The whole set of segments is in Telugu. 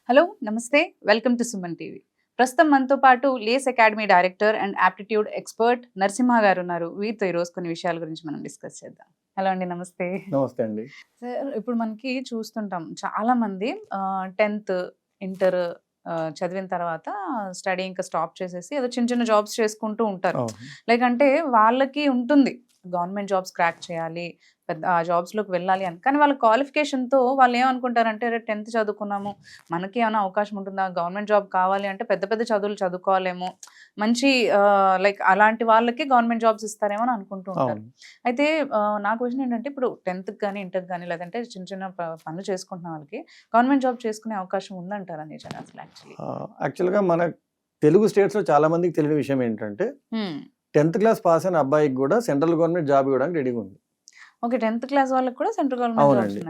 హలో నమస్తే వెల్కమ్ టు సుమన్ టీవీ. ప్రస్తుతం మనతో పాటు లేస్ academy director and aptitude expert Narasimha గారు ఉన్నారు. వీరితో ఈరోజు కొన్ని విషయాల గురించి మనం డిస్కస్ చేద్దాం. హలో అండి, నమస్తే. నమస్తే అండి. సార్, ఇప్పుడు మనకి చూస్తుంటాం చాలా మంది 10th ఇంటర్ చదివిన తర్వాత స్టడీ ఇంకా స్టాప్ చేసేసి ఏదో చిన్న చిన్న జాబ్స్ చేసుకుంటూ ఉంటారు. లైక్ అంటే వాళ్ళకి ఉంటుంది గవర్నమెంట్ జాబ్స్ క్రాక్ చేయాలి, పెద్ద ఆ జాబ్స్లోకి వెళ్ళాలి అని. కానీ వాళ్ళ క్వాలిఫికేషన్తో వాళ్ళు ఏమనుకుంటారంటే, రేపు 10th చదువుకున్నాము, మనకి ఏమైనా అవకాశం ఉంటుందా, గవర్నమెంట్ జాబ్ కావాలి అంటే పెద్ద పెద్ద చదువులు చదువుకోవాలేమో, మంచి లైక్ అలాంటి వాళ్ళకి గవర్నమెంట్ జాబ్స్ ఇస్తారేమో అని అనుకుంటూ ఉంటారు. అయితే నా క్వశ్చన్ ఏంటంటే, ఇప్పుడు 10th కానీ ఇంటర్కి కానీ లేదంటే చిన్న చిన్న పనులు చేసుకుంటున్న వాళ్ళకి గవర్నమెంట్ జాబ్ చేసుకునే అవకాశం ఉందంటారా నిజంగా అసలు? యాక్చువల్గా మన తెలుగు స్టేట్స్లో చాలా మందికి తెలియని విషయం ఏంటంటే 10th క్లాస్ పాస్ అయిన అబ్బాయికి కూడా సెంట్రల్ గవర్నమెంట్ జాబ్ ఇవ్వడానికి రెడీగా ఉంది. ఓకే, 10th క్లాస్ వాళ్ళకి కూడా సెంట్రల్ అవునండి.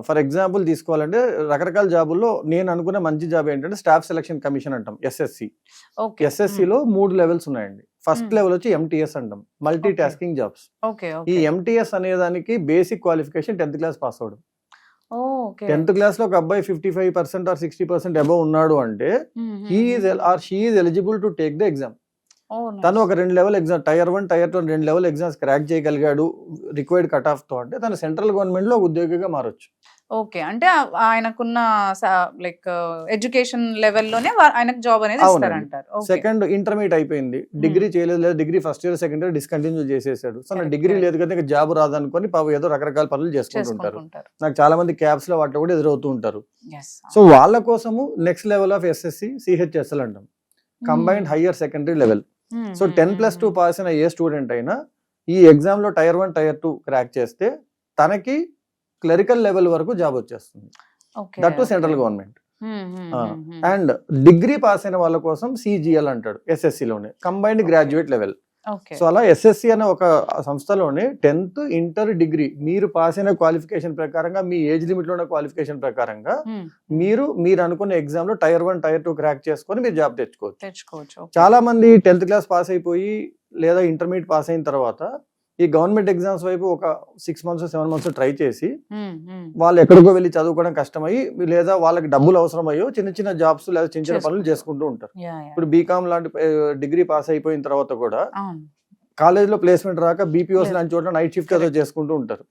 ఫర్ ఎగ్జాంపుల్ తీసుకోవాలంటే రకరకాల జాబుల్లో నేను అనుకున్న మంచి జాబ్ ఏంటంటే స్టాఫ్ సెలక్షన్ కమిషన్ అంటాం, ఎస్ఎస్సి. ఎస్ఎస్సిలో 3 లెవెల్స్ ఉన్నాయండి. ఫస్ట్ లెవెల్ వచ్చి ఎంటీఎస్ అంటాం, మల్టీ టాస్కింగ్ జాబ్స్. ఈ ఎంటీఎస్ అనే దానికి basic qualification 10th class pass అవడం. 10th క్లాస్ లో ఒక అబ్బాయి 55% ఆర్ 60% అబౌవ్ ఉన్నాడు అంటే she is eligible to take the exam. తను ఒక 2 level exam, tier 1 tier 2 2 level exams crack చేయగలిగాడు రిక్వైర్డ్ కట్ ఆఫ్ తో అంటే తను సెంట్రల్ గవర్నమెంట్ లో ఉద్యోగిగా మారొచ్చు. ఓకే, అంటే ఆయనకున్న లైక్ ఎడ్యుకేషన్ లెవెల్లోనే ఆయనకు జాబ్ అనేది ఇస్తారంటారు. సెకండ్ ఇంటర్మీడియట్ అయిపోయింది, డిగ్రీ చేయలేదు, లేదా degree first year second year discontinue చేసేసాడు. సో నాకు డిగ్రీ లేదు కదా, జాబ్ రాదనుకొని ఏదో రకరకాల పనులు చేసుకుంటుంటారు. నాకు చాలా మంది క్యాబ్స్ లో వాటిలో కూడా ఎదురవుతూ ఉంటారు. సో వాళ్ళ కోసము next level of SSC CHSL అంటాం, combined higher secondary level. So 10+2 pass అయిన ఏ స్టూడెంట్ అయినా ఈ ఎగ్జామ్ లో టైర్ 1 టైర్ 2 క్రాక్ చేస్తే తనకి క్లరికల్ లెవెల్ వరకు జాబ్ వచ్చేస్తుంది, that to central government. And degree pass అయిన వాళ్ళ కోసం సిజిఎల్ అంటాడు, ఎస్ఎస్సిలోనే కంబైన్డ్ గ్రాడ్యుయేట్ లెవెల్. సో అలా ఎస్ఎస్సి అనే ఒక సంస్థలోనే 10th ఇంటర్ డిగ్రీ మీరు పాస్ అయిన క్వాలిఫికేషన్ ప్రకారంగా, మీ ఏజ్ లిమిట్ లో ఉన్న క్వాలిఫికేషన్ ప్రకారంగా మీరు అనుకున్న ఎగ్జామ్ లో టైర్ 1 టైర్ 2 క్రాక్ చేసుకొని మీరు జాబ్ తెచ్చుకోవచ్చు. చాలా మంది 10th క్లాస్ పాస్ అయిపోయి లేదా ఇంటర్మీడియట్ పాస్ అయిన తర్వాత ఈ గవర్నమెంట్ ఎగ్జామ్స్ వైపు ఒక 6 months 7 months ట్రై చేసి వాళ్ళు ఎక్కడికో వెళ్ళి చదువుకోవడం కష్టమయ్యి, లేదా వాళ్ళకి డబ్బులు అవసరం అయ్యో చిన్న చిన్న జాబ్స్ లేదా చిన్న చిన్న పనులు చేసుకుంటూ ఉంటారు. ఇప్పుడు బీకామ్ లాంటి డిగ్రీ పాస్ అయిపోయిన తర్వాత కూడా కాలేజ్ లో ప్లేస్మెంట్ రాక బీపీఓస్ లాంటి చోట్ల నైట్ షిఫ్ట్ ఏదో చేసుకుంటూ ఉంటారు.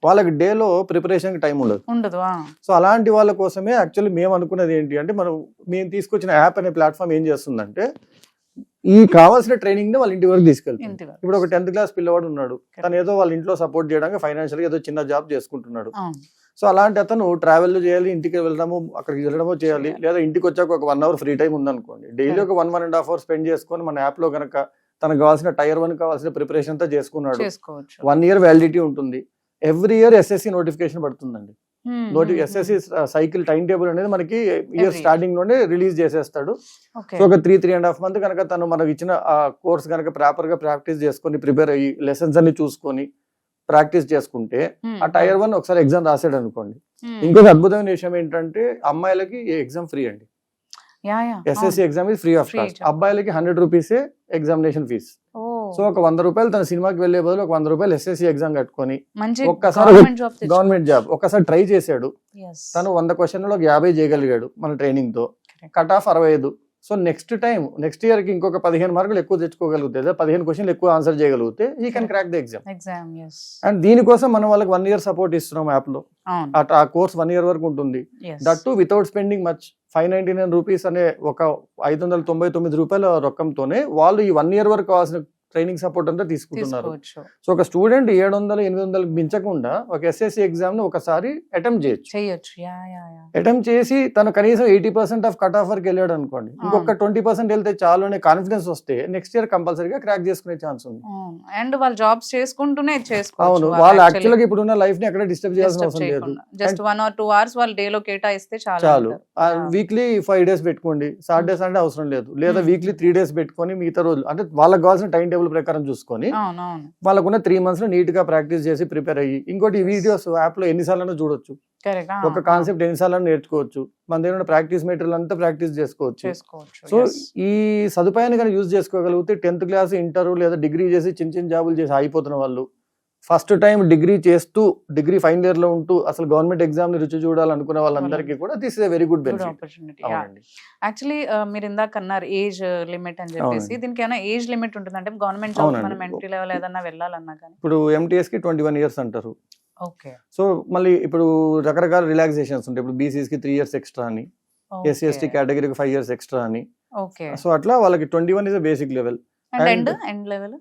వాళ్ళకి డే లో ప్రిపరేషన్ టైం ఉండదు. సో అలాంటి వాళ్ళ కోసమే యాక్చువల్లీ మేము అనుకున్నది ఏంటి అంటే, మేము తీసుకొచ్చిన యాప్ అనే ప్లాట్ఫామ్ ఏం చేస్తుందంటే ఈ కావాల్సిన ట్రైనింగ్ ని వాళ్ళ ఇంటి వరకు తీసుకెళ్తారు. ఇప్పుడు ఒక 10th క్లాస్ పిల్లవాడు ఉన్నాడు, తను ఏదో వాళ్ళ ఇంట్లో సపోర్ట్ చేయడానికి ఫైనాన్షియల్ ఏదో చిన్న జాబ్ చేసుకుంటున్నాడు. సో అలాంటి అతను ట్రావెల్ చేయాలి, ఇంటికి వెళ్ళడము అక్కడికి వెళ్ళడమో చేయాలి, లేదా ఇంటికి వచ్చాక ఒక 1 hour ఫ్రీ టైం ఉందనుకోండి, డైలీ ఒక 1.5 hours స్పెండ్ చేసుకొని మన యాప్ లో కనుక తనకు కావాల్సిన టైర్ 1 కావాల్సిన ప్రిపరేషన్ అంతా చేసుకున్నాడు. 1 year వ్యాలిడిటీ ఉంటుంది. ఎవ్రీ ఇయర్ ఎస్ఎస్సి నోటిఫికేషన్ పడుతుందండి. ఎస్ఎస్సి సైకిల్ టైం టేబుల్ అనేది మనకి ఇయర్ స్టార్టింగ్ లోనే రిలీజ్ చేసేస్తాడు. సో ఒక 3.5 months కనుక తను మనకి ఇచ్చిన ఆ కోర్స్ కనుక ప్రాపర్ గా ప్రాక్టీస్ చేసుకొని ప్రిపేర్ అయ్యి లెసన్స్ అన్ని చూసుకొని ప్రాక్టీస్ చేసుకుంటే ఆ టైర్ 1 ఒకసారి ఎగ్జామ్ రాసాడు అనుకోండి. ఇంకొక అద్భుతమైన విషయం ఏంటంటే అమ్మాయిలకి ఎగ్జామ్ ఫ్రీ అండి. SSC exam is free of cost. అబ్బాయిలకి 100 rupees ఎగ్జామినేషన్ ఫీజ్. సో ఒక 100 రూపాయలు తన సినిమాకి వెళ్లే బదులు ఒక 100 రూపాయలు ఎస్ఎస్సి ఎగ్జామ్ కట్టుకొని ఒక్కసారి గవర్నమెంట్ జాబ్ ఒక్కసారి ట్రై చేశాడు. తను 100 క్వశ్చన్లలో 50 చేయగలిగాడు మన ట్రైనింగ్ తో, cut off 65. So next year కి ఇంకొక 15 మార్కులు ఎక్కువ తెచ్చుకోగలిగితే, 15 క్వశ్చన్లు ఎక్కువ ఆన్సర్ చేయగలిగితే he can crack the exam. And దీనికోసం మనం వాళ్ళకి 1 year సపోర్ట్ ఇస్తున్నాం యాప్ లో. ఆ కోర్స్ 1 year వరకు ఉంటుంది, that to without spending much. 599 rupees అనే ఒక 599 రూపాయల రొక్కంతోనే వాళ్ళు ఈ 1 year వరకు కావాల్సిన ట్రైనింగ్ సపోర్ట్ అంతా తీసుకుంటున్నారు. సో ఒక స్టూడెంట్ 700-800 మించకుండా ఒక ఎస్ఎస్సి ఎగ్జామ్ ని ఒకసారి అటెంప్ట్ చేయొచ్చు. అటెంప్ట్ చేసి తను కనీసం 80% ఆఫ్ కట్ ఆఫ్ వరకు వెళ్ళాడు అనుకోండి, ఇంకొక 20% వెళ్తే చాలు అనే కాన్ఫిడెన్స్ వస్తే నెక్స్ట్ ఇయర్ కంపల్సరీగా క్రాక్ చేసుకునే ఛాన్స్ ఉంది. అండ్ వాళ్ళు జాబ్స్ చేసుకుంటూనే అవును, వాళ్ళు యాక్చువల్ గా ఇప్పుడున్న లైఫ్ ని ఎక్కడ డిస్టర్బ్ చేయాల్సిన అవసరం లేదు. జస్ట్ 1 or 2 hours వాళ్ళు డే లో కేటాయిస్తే చాలు. వీక్లీ 5 days పెట్టుకోండి, Saturday Sunday అవసరం లేదు, లేదా వీక్లీ 3 days పెట్టుకొని మిగతా రోజులు అంటే వాళ్ళకి కావాల్సిన టైం టేబుల్ ప్రకారం చూసుకొని వాళ్ళకున్న 3 months లో నీట్ గా ప్రాక్టీస్ చేసి ప్రిపేర్ అయ్యి, ఇంకోటి ఈ వీడియోస్ యాప్ లో ఎన్నిసార్లు చూడొచ్చు, ఒక కాన్సెప్ట్ ఎన్నిసార్లు నేర్చుకోవచ్చు, మన దగ్గర ప్రాక్టీస్ మెటీరియల్ అంతా ప్రాక్టీస్ చేసుకోవచ్చు. సో ఈ సదుపాయాన్ని కనుక యూజ్ చేసుకోగలిగితే 10th క్లాస్ ఇంటర్ లేదా డిగ్రీ చేసి చిన్న చిన్న జాబులు చేసి అయిపోతున్న వాళ్ళు ఫస్ట్ టైం డిగ్రీ చేస్తూ డిగ్రీ ఫైనల్ ఇయర్ లో ఉంటూ అసలు గవర్నమెంట్ ఎగ్జామ్ ని రుచి చూడాలనుకున్న వాళ్ళందరికీ కూడా this is a very good good benefit. Opportunity. అవునండి. యాక్చువల్లీ మీరు ఇందాక అన్నారు ఏజ్ లిమిట్ అని చెప్పేసి, అవునండి. దీనికి ఏమైనా ఏజ్ లిమిట్ ఉంటుంది అంటే గవర్నమెంట్ జాబ్ అవునండి. మనం ఎంట్రీ లెవెల్ ఏదన్నా వెళ్ళాలన్నా కానీ? ఇప్పుడు ఎంటీఎస్ కి 21 ఇయర్స్ అంటారు. ఓకే. సో మళ్ళీ ఇప్పుడు రకరకాల రిలాక్సేషన్స్ ఉంటాయి. ఇప్పుడు బీసీస్ కి 3 ఇయర్స్ ఎక్స్ట్రా అని, ఎస్సీ ఎస్టీ కేటగిరీకి 5 ఇయర్స్ ఎక్స్ట్రా అని. ఓకే. సో అట్లా వాళ్ళకి 21 is basic level. And end level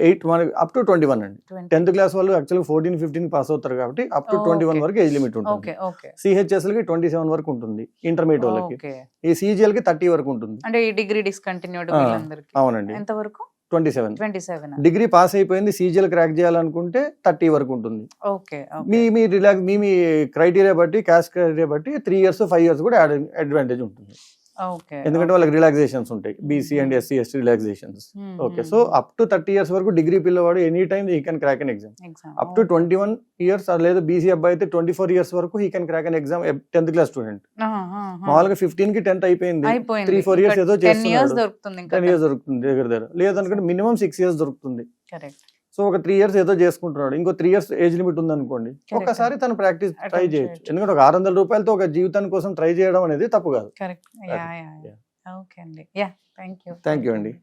8 up to 21 అండి. 10th క్లాస్ వాళ్ళు యాక్చువల్గా 14-15 పాస్ అవుతారు కాబట్టి అప్ టు 21 వరకు ఏజ్ లిమిట్ ఉంటుంది. ఓకే. ఓకే. సిహెచ్ఎస్ కి 27 వరకు ఉంటుంది ఇంటర్మీడియట్ వాళ్ళకి. ఓకే. ఈ సిజిఎల్ కి 30 వరకు ఉంటుంది. అంటే ఈ డిగ్రీ డిస్కంటిన్యూడ్ వీళ్ళందరికీ అవునండి. ఎంత వరకు? 27. 27. డిగ్రీ పాస్ అయిపోయింది సిజిఎల్ క్రాక్ చేయాలనుకుంటే 30 వరకు ఉంటుంది. ఓకే. మీ క్రైటీరియా బట్టి, క్యాస్ట్ క్రైటీరియా బట్టి 3 ఇయర్స్ 5 ఇయర్స్ కూడా అడ్వాంటేజ్ ఉంటుంది. ఓకే. ఎందుకంటే వాళ్ళకి రిలాక్సేషన్స్ ఉంటాయి, BC and SC ST relaxations. Okay. So up to 30 years వరకు డిగ్రీ పిల్లవాడు any time he can crack an exam. Up to 21 years లేదా బీసీ అబ్బాయి అయితే 24 ఇయర్స్ వరకు he can crack an exam. 10th class student మామూలుగా 15 కి 10th అయిపోయింది, 3-4 ఇయర్స్ ఏదో చేస్తున్నాడు, 10 ఇయర్స్ దొరుకుతుంది దగ్గర. లేదనుకుంటే మినిమం 6 ఇయర్స్ దొరుకుతుంది. సో ఒక 3 ఇయర్స్ ఏదో చేసుకుంటున్నాడు, ఇంకో 3 ఇయర్స్ ఏజ్ లిమిట్ ఉంది అనుకోండి, ఒక్కసారి తను ప్రాక్టీస్ ట్రై చేయొచ్చు. ఎందుకంటే ఒక 600 రూపాయలతో ఒక జీవితాని కోసం ట్రై చేయడం అనేది తప్పు కాదు. కరెక్ట్. ఓకే అండి. థ్యాంక్ యూ అండి.